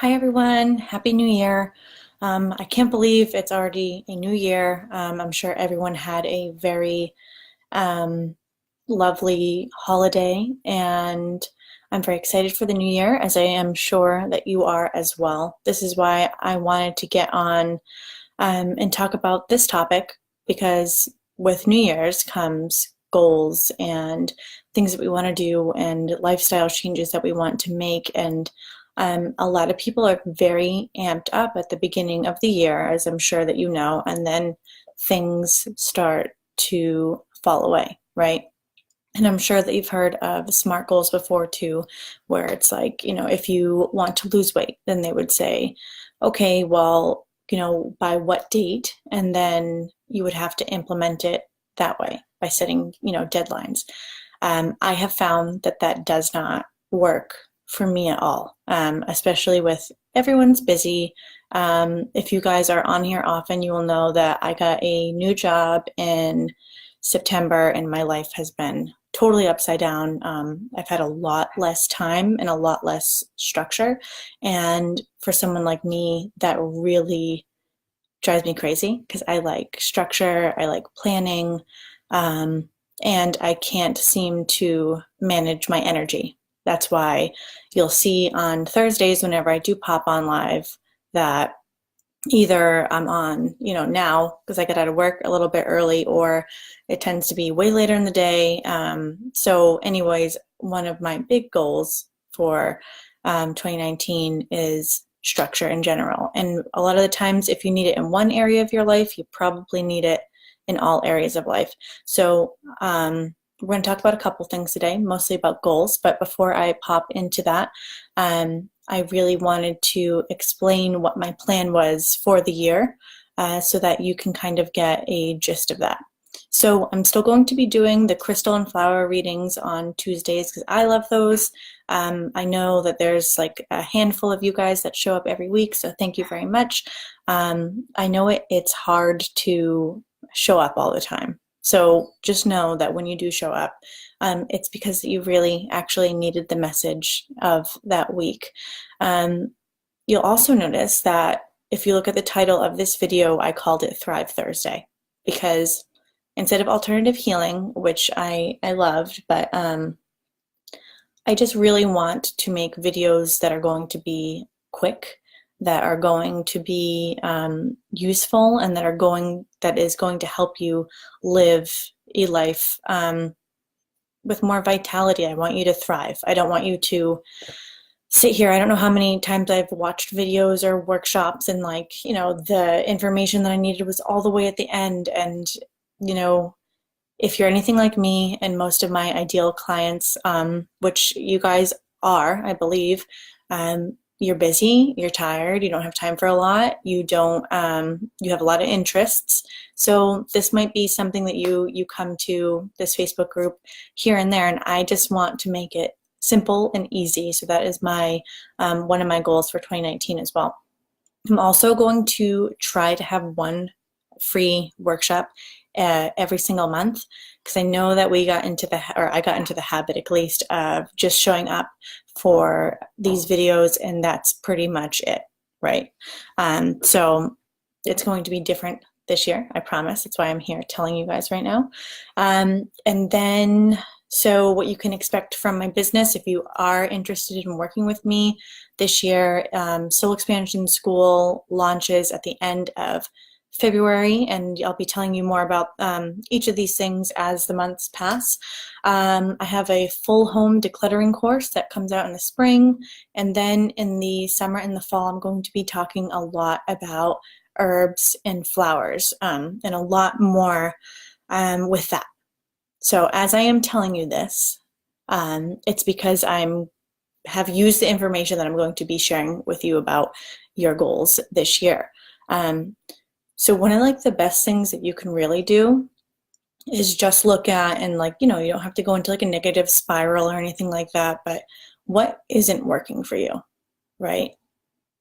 Hi everyone, Happy New Year. I can't believe it's already a new year. I'm sure everyone had a very um, lovely holiday, and I'm very excited for the new year, as I am sure that you are as well. This is why I wanted to get on and talk about this topic because with New Year's comes goals and things that we want to do and lifestyle changes that we want to make. And a lot of people are very amped up at the beginning of the year, as I'm sure that you know, and then things start to fall away, right? And I'm sure that you've heard of SMART goals before too, where it's like, if you want to lose weight, then they would say, okay, well, by what date? And then you would have to implement it that way by setting, deadlines. I have found that that does not work for me at all, especially with everyone's busy. If you guys are on here often, you will know that I got a new job in September and my life has been totally upside down. I've had a lot less time and a lot less structure. And for someone like me, that really drives me crazy because I like structure, I like planning, um, and I can't seem to manage my energy. That's why you'll see on Thursdays, whenever I do pop on live, that either I'm on, now because I get out of work a little bit early, or it tends to be way later in the day. So, anyways, one of my big goals for 2019 is structure in general. And a lot of the times, if you need it in one area of your life, you probably need it in all areas of life. So, we're going to talk about a couple things today, mostly about goals. But before I pop into that, I really wanted to explain what my plan was for the year so that you can kind of get a gist of that. So I'm still going to be doing the crystal and flower readings on Tuesdays because I love those. I know that there's like a handful of you guys that show up every week, so thank you very much. I know it's hard to show up all the time. So just know that when you do show up, it's because you really actually needed the message of that week. You'll also notice that if you look at the title of this video, I called it Thrive Thursday because instead of alternative healing, which I loved, but I just really want to make videos that are going to be quick, that are going to be useful, and that is going to help you live a life with more vitality. I want you to thrive. I don't want you to sit here. I don't know how many times I've watched videos or workshops and the information that I needed was all the way at the end. And, if you're anything like me and most of my ideal clients, which you guys are, I believe, you're busy, you're tired, you don't have time for a lot, you have a lot of interests. So this might be something that you come to this Facebook group here and there, and I just want to make it simple and easy. So that is my one of my goals for 2019 as well. I'm also going to try to have one free workshop every single month because I know that I got into the habit at least of just showing up for these videos, and that's pretty much it, right? So it's going to be different this year, I promise. That's why I'm here telling you guys right now. And then, so what you can expect from my business, if you are interested in working with me this year, Soul Expansion School launches at the end of February, and I'll be telling you more about each of these things as the months pass. I have a full home decluttering course that comes out in the spring, and then in the summer and the fall, I'm going to be talking a lot about herbs and flowers and a lot more with that. So as I am telling you this, it's because have used the information that I'm going to be sharing with you about your goals this year. So one of the best things that you can really do is just look at and you don't have to go into a negative spiral or anything like that, but what isn't working for you, right?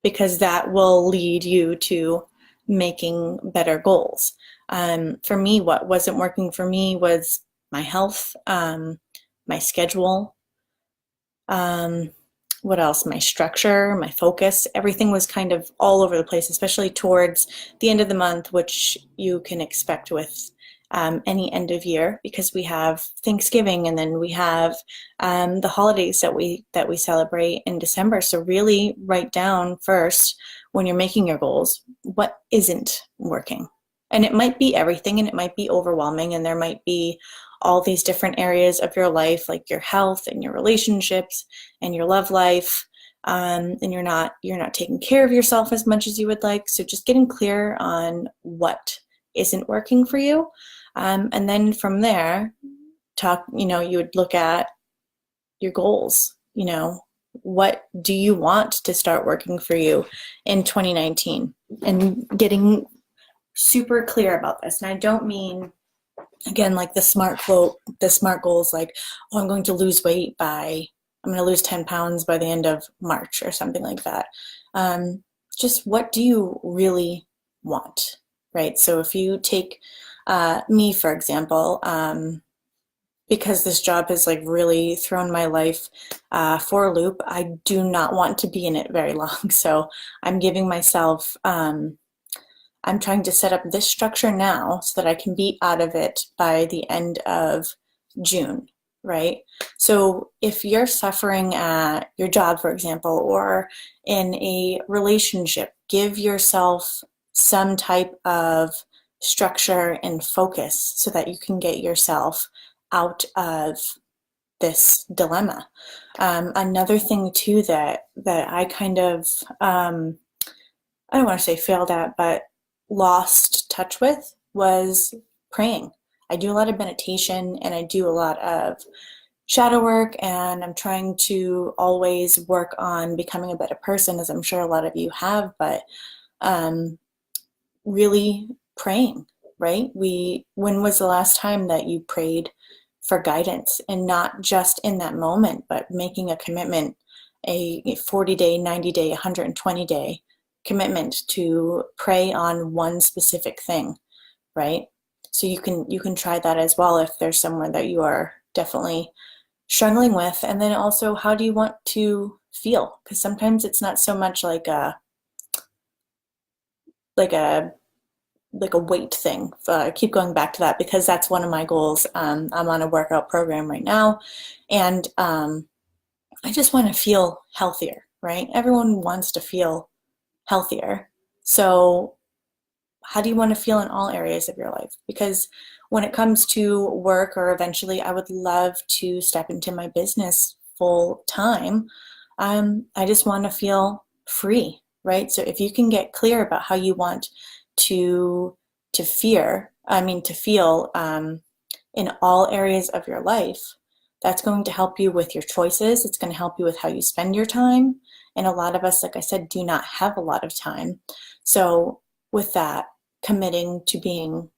Because that will lead you to making better goals. For me, what wasn't working for me was my health, my schedule, what else? My structure, my focus, everything was kind of all over the place, especially towards the end of the month, which you can expect with any end of year, because we have Thanksgiving and then we have the holidays that we celebrate in December. So really write down first, when you're making your goals, what isn't working. And it might be everything, and it might be overwhelming, and there might be all these different areas of your life, like your health and your relationships and your love life, and you're not taking care of yourself as much as you would like. So just getting clear on what isn't working for you, and then from there, you would look at your goals. What do you want to start working for you in 2019, and getting super clear about this. And I don't mean, again, like the smart quote, the smart goals, like, oh, I'm going to lose weight I'm going to lose 10 pounds by the end of March or something like that. Just what do you really want, right? So if you take me, for example, because this job has like really thrown my life for a loop, I do not want to be in it very long. So I'm giving myself, I'm trying to set up this structure now so that I can be out of it by the end of June, right? So if you're suffering at your job, for example, or in a relationship, give yourself some type of structure and focus so that you can get yourself out of this dilemma. Another thing too that I kind of I don't want to say failed at, but lost touch with, was praying. I do a lot of meditation and I do a lot of shadow work, and I'm trying to always work on becoming a better person, as I'm sure a lot of you have, but um, really praying, right? When was the last time that you prayed for guidance, and not just in that moment, but making a commitment, a 40-day, 90-day, 120-day commitment to pray on one specific thing, right? So you can try that as well if there's someone that you are definitely struggling with. And then also, how do you want to feel? Because sometimes it's not so much like a like a weight thing. I keep going back to that because that's one of my goals. I'm on a workout program right now, and I just want to feel healthier, right? Everyone wants to feel healthier. So how do you want to feel in all areas of your life? Because when it comes to work, or eventually I would love to step into my business full time, I just want to feel free, right? So if you can get clear about how you want to to feel in all areas of your life, that's going to help you with your choices. It's going to help you with how you spend your time. And a lot of us, like I said, do not have a lot of time. So with that, committing to being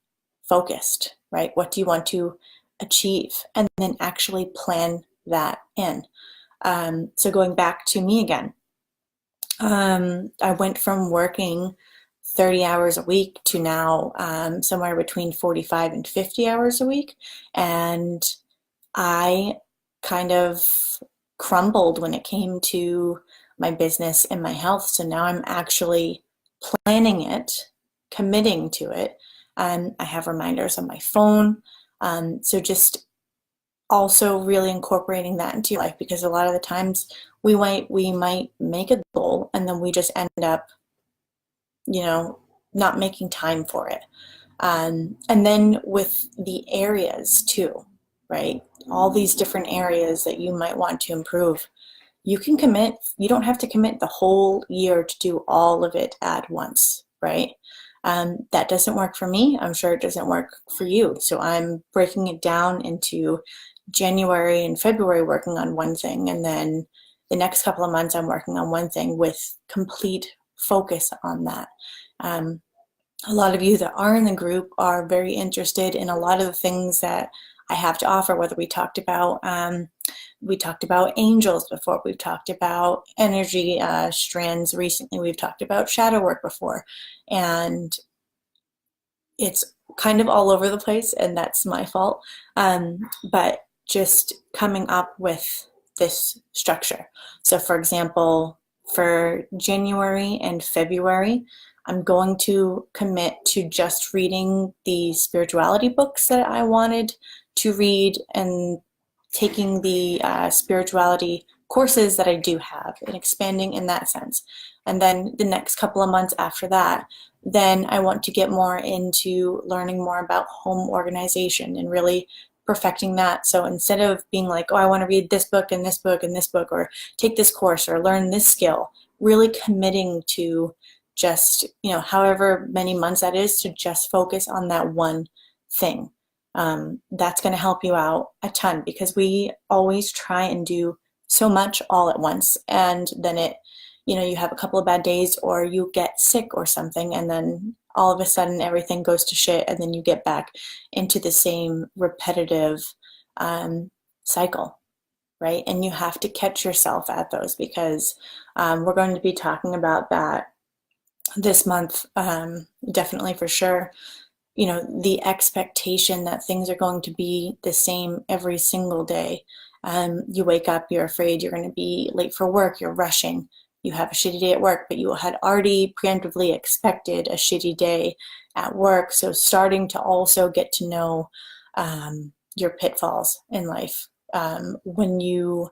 focused, right? What do you want to achieve? And then actually plan that in. So going back to me again, I went from working 30 hours a week to now somewhere between 45 and 50 hours a week. And I kind of crumbled when it came to my business and my health. So now I'm actually planning it, committing to it. I have reminders on my phone. So just also really incorporating that into your life, because a lot of the times we might make a goal and then we just end up, you know, not making time for it. And then with the areas too, right? All these different areas that you might want to improve. You can commit, you don't have to commit the whole year to do all of it at once, right? That doesn't work for me. I'm sure it doesn't work for you. So I'm breaking it down into January and February working on one thing, and then the next couple of months I'm working on one thing with complete focus on that. A lot of you that are in the group are very interested in a lot of the things that I have to offer, whether we talked about angels before, we've talked about energy strands recently, we've talked about shadow work before, and it's kind of all over the place, and that's my fault. But just coming up with this structure. So for example, for January and February, I'm going to commit to just reading the spirituality books that I wanted to read and taking the spirituality courses that I do have and expanding in that sense. And then the next couple of months after that, then I want to get more into learning more about home organization and really perfecting that. So instead of being like, oh, I want to read this book and this book and this book, or take this course or learn this skill, really committing to just, however many months that is, to just focus on that one thing. That's going to help you out a ton, because we always try and do so much all at once, and then you have a couple of bad days or you get sick or something, and then all of a sudden everything goes to shit, and then you get back into the same repetitive cycle, right? And you have to catch yourself at those, because we're going to be talking about that this month, definitely for sure. The expectation that things are going to be the same every single day. You wake up, you're afraid you're going to be late for work, you're rushing, you have a shitty day at work, but you had already preemptively expected a shitty day at work. So starting to also get to know your pitfalls in life. When you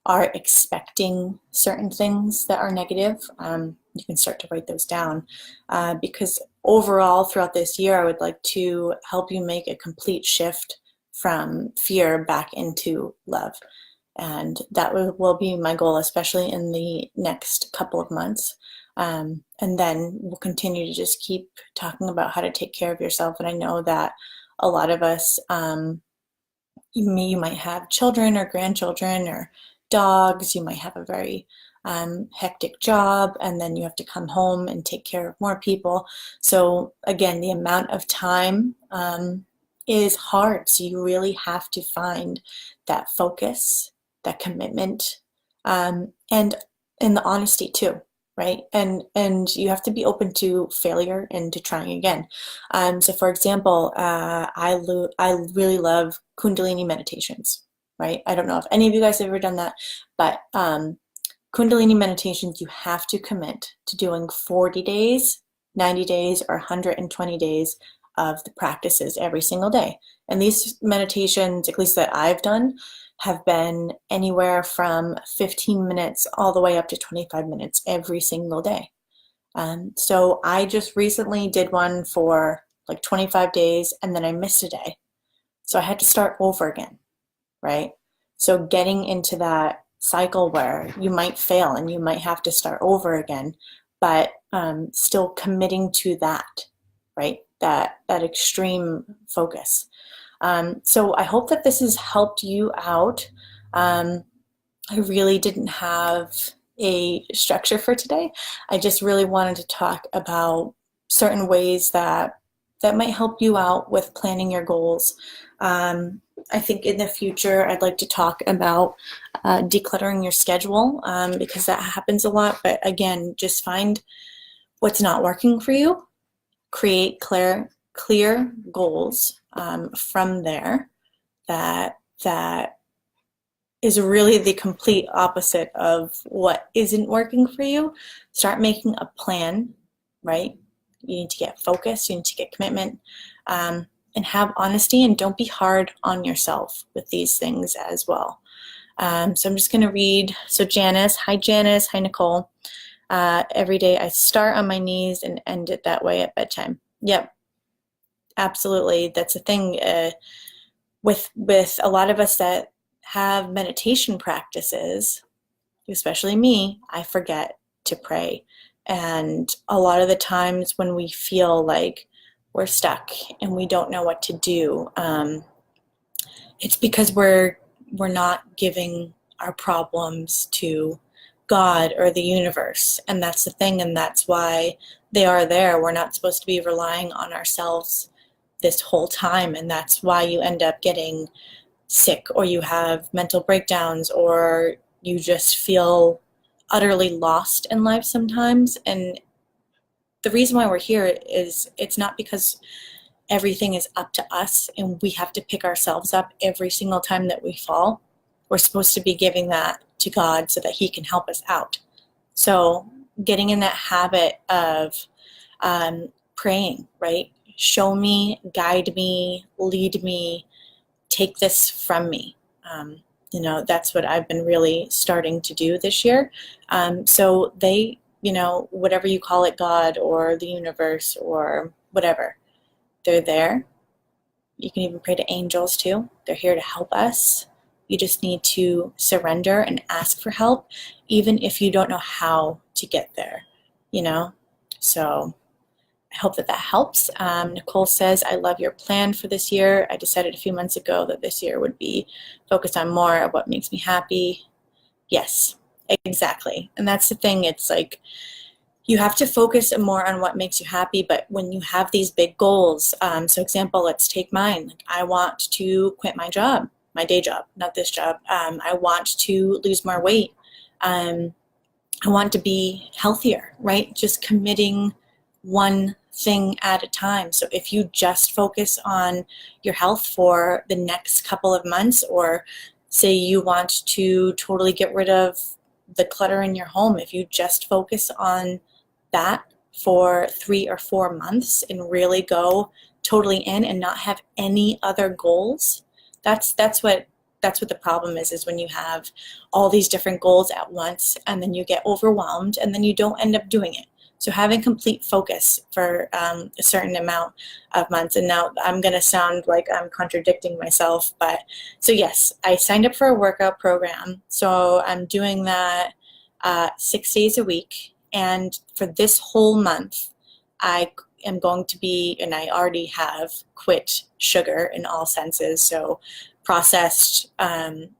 are expecting certain things that are negative, you can start to write those down, because overall throughout this year, I would like to help you make a complete shift from fear back into love. And that will be my goal, especially in the next couple of months. And then we'll continue to just keep talking about how to take care of yourself. And I know that a lot of us, you might have children or grandchildren or dogs, you might have a very hectic job, and then you have to come home and take care of more people. So again, the amount of time is hard. So you really have to find that focus, that commitment, and the honesty too, right? And you have to be open to failure and to trying again. So for example, I really love Kundalini meditations, right? I don't know if any of you guys have ever done that, but Kundalini meditations, you have to commit to doing 40 days, 90 days, or 120 days of the practices every single day. And these meditations, at least that I've done, have been anywhere from 15 minutes all the way up to 25 minutes every single day. So I just recently did one for like 25 days, and then I missed a day. So I had to start over again, right? So getting into that cycle where you might fail and you might have to start over again, but still committing to that, right? That extreme focus. So I hope that this has helped you out. I really didn't have a structure for today. I just really wanted to talk about certain ways that might help you out with planning your goals. I think in the future, I'd like to talk about decluttering your schedule, because that happens a lot. But again, just find what's not working for you, create clear goals from there. That is really the complete opposite of what isn't working for you. Start making a plan, right? You need to get focused, you need to get commitment, and have honesty, and don't be hard on yourself with these things as well. So I'm just going to read. So Janice, hi Nicole. Every day I start on my knees and end it that way at bedtime. Yep, absolutely. That's the thing with a lot of us that have meditation practices, especially me, I forget to pray. And a lot of the times when we feel like we're stuck and we don't know what to do, it's because we're not giving our problems to God or the universe. And that's the thing, and that's why they are there. We're not supposed to be relying on ourselves this whole time, and that's why you end up getting sick, or you have mental breakdowns, or you just feel utterly lost in life sometimes. And the reason why we're here is it's not because everything is up to us and we have to pick ourselves up every single time that we fall. we're supposed to be giving that to God so that He can help us out. So getting in that habit of praying, right? Show me, guide me, lead me, take this from me. That's what I've been really starting to do this year. So they, whatever you call it, God or the universe or whatever, they're there. You can even pray to angels too. They're here to help us. You just need to surrender and ask for help, even if you don't know how to get there, you know? So I hope that helps. Nicole says, I love your plan for this year. I decided a few months ago that this year would be focused on more of what makes me happy. Yes, exactly. And that's the thing. It's like you have to focus more on what makes you happy. But when you have these big goals, so example, let's take mine. Like, I want to quit my job, my day job, not this job. I want to lose more weight. I want to be healthier, right? Just committing one thing at a time. So if you just focus on your health for the next couple of months, or say you want to totally get rid of the clutter in your home, if you just focus on that for 3 or 4 months and really go totally in and not have any other goals, that's what the problem is when you have all these different goals at once and then you get overwhelmed and then you don't end up doing it. So having complete focus for a certain amount of months. And now I'm going to sound like I'm contradicting myself, but so yes, I signed up for a workout program. So I'm doing that 6 days a week. And for this whole month, I am going to be, and I already have quit sugar in all senses. So processed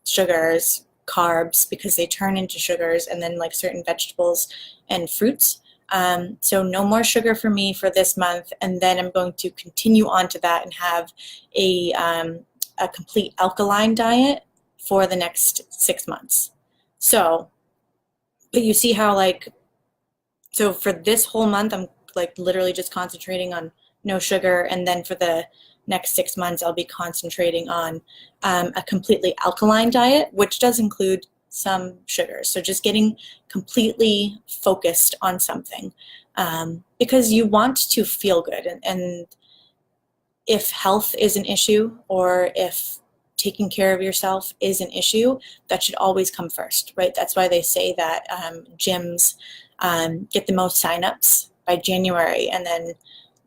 sugars, carbs, because they turn into sugars, and then like certain vegetables and fruits. So no more sugar for me for this month, and then I'm going to continue on to that and have a complete alkaline diet for the next 6 months. So, but you see how so for this whole month, I'm like literally just concentrating on no sugar, and then for the next 6 months, I'll be concentrating on a completely alkaline diet, which does include some sugars. So just getting completely focused on something because you want to feel good. And if health is an issue, or if taking care of yourself is an issue, that should always come first, right? That's why they say that gyms get the most signups by January, and then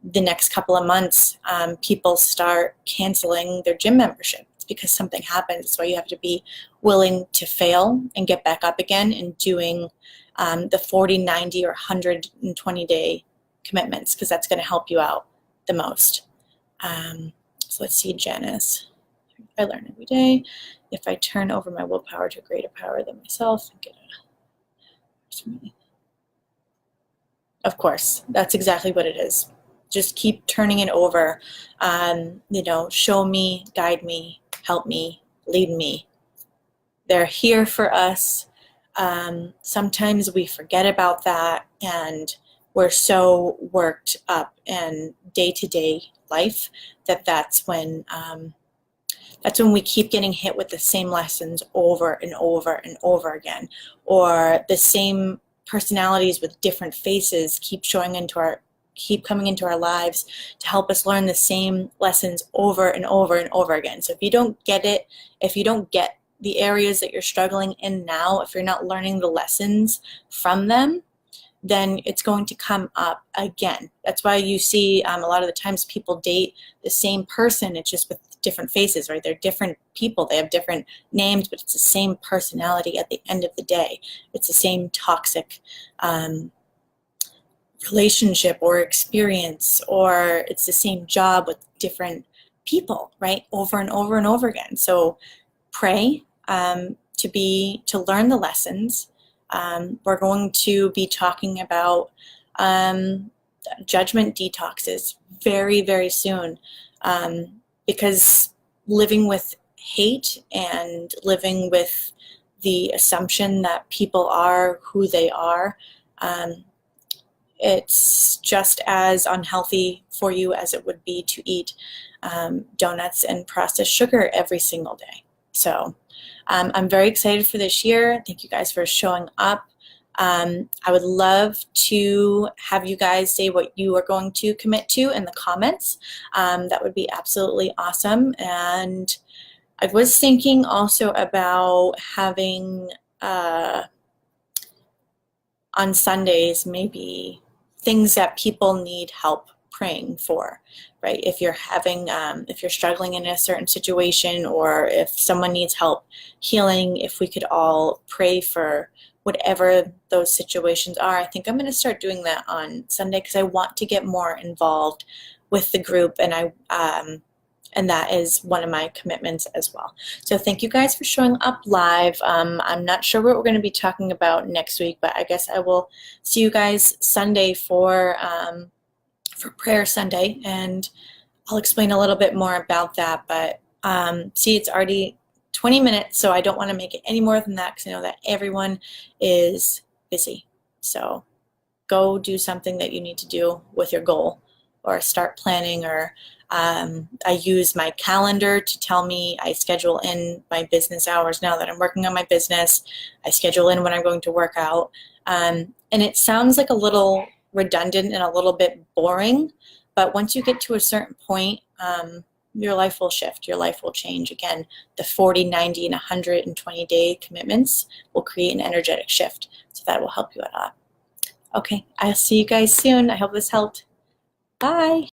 the next couple of months, people start canceling their gym membership. It's because something happens. That's why you have to be willing to fail and get back up again and doing the 40, 90, or 120-day commitments, because that's going to help you out the most. So let's see, Janice. I learn every day. If I turn over my willpower to a greater power than myself, and get a... Of course, that's exactly what it is. Just keep turning it over. Show me, guide me, help me, lead me. They're here for us. Sometimes we forget about that, and we're so worked up in day-to-day life that's when we keep getting hit with the same lessons over and over and over again, or the same personalities with different faces keep coming into our lives to help us learn the same lessons over and over and over again. So if you don't get it, if you don't get the areas that you're struggling in now, if you're not learning the lessons from them, then it's going to come up again. That's why you see a lot of the times people date the same person, it's just with different faces, right? They're different people, they have different names, but it's the same personality at the end of the day. It's the same toxic relationship or experience, or it's the same job with different people, right? Over and over and over again. So pray to learn the lessons. We're going to be talking about judgment detoxes very, very soon, because living with hate and living with the assumption that people are who they are, it's just as unhealthy for you as it would be to eat donuts and processed sugar every single day. So I'm very excited for this year. Thank you guys for showing up. I would love to have you guys say what you are going to commit to in the comments. That would be absolutely awesome. And I was thinking also about having on Sundays maybe things that people need help praying for, right? If you're having, if you're struggling in a certain situation, or if someone needs help healing, if we could all pray for whatever those situations are. I think I'm going to start doing that on Sunday because I want to get more involved with the group, and and that is one of my commitments as well. So thank you guys for showing up live. I'm not sure what we're going to be talking about next week, but I guess I will see you guys Sunday for Prayer Sunday, and I'll explain a little bit more about that. But see, it's already 20 minutes, so I don't want to make it any more than that because I know that everyone is busy. So go do something that you need to do with your goal, or start planning, or I use my calendar to tell me. I schedule in my business hours now that I'm working on my business. I schedule in when I'm going to work out. And it sounds like a little redundant and a little bit boring, but once you get to a certain point, your life will shift. Your life will change. Again, the 40, 90, and 120-day commitments will create an energetic shift. So that will help you a lot. Okay, I'll see you guys soon. I hope this helped. Bye.